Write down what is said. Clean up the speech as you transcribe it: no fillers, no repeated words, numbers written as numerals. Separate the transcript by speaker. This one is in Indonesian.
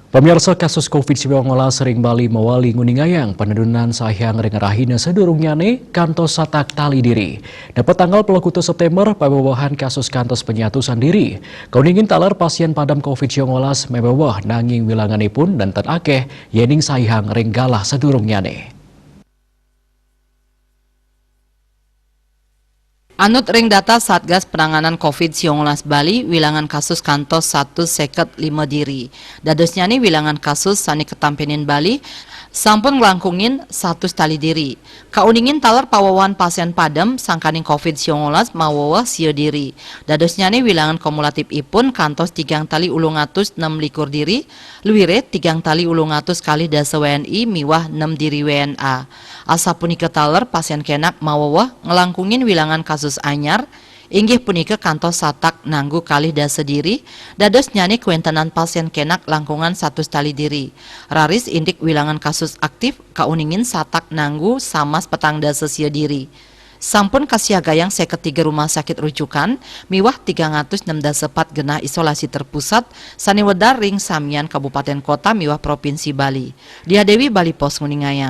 Speaker 1: Pemirsa kasus COVID-19 sering Bali mewali nguningayang penedunan sahyang rengerahina sedurungnyane kantos satak tali diri. Dapat tanggal 20 September pabawahan kasus kantos penyatusan diri. Kauningin talar pasien padam COVID-19 mebawah nanging wilanganipun dan akeh yening sahyang renggalah sedurungnyane.
Speaker 2: Anut ring data Satgas Penanganan COVID-19 Bali, wilangan kasus kantos 1,5 diri. Dadosnya nih wilangan kasus sani ketampenin Bali, sampun ngelangkungin 1 tali diri. Kauningin talar pawawan pasien padem sangkaning COVID-19 mawawa sio diri. Dadosnya nih wilangan kumulatif ipun kantos 3 tali ulung atus 6 likur diri, luwire 3 tali ulung atus kali dasa WNI miwah 6 diri WNA. Asa punika talar pasien kenak mawawa ngelangkungin wilangan kasus anyar, inggih punika kantos satak nanggu kali dasa diri, dados nyani kuentenan pasien kenak langkungan 1 tali diri. Raris indik wilangan kasus aktif kauningin satak nanggu samas petang dasa sio diri. Sampun kasiagayang seketiga rumah sakit rujukan, miwah 364 genah isolasi terpusat, sani wedar ring samian kabupaten kota miwah provinsi Bali. Dia Dewi Bali Pos Nguningaya.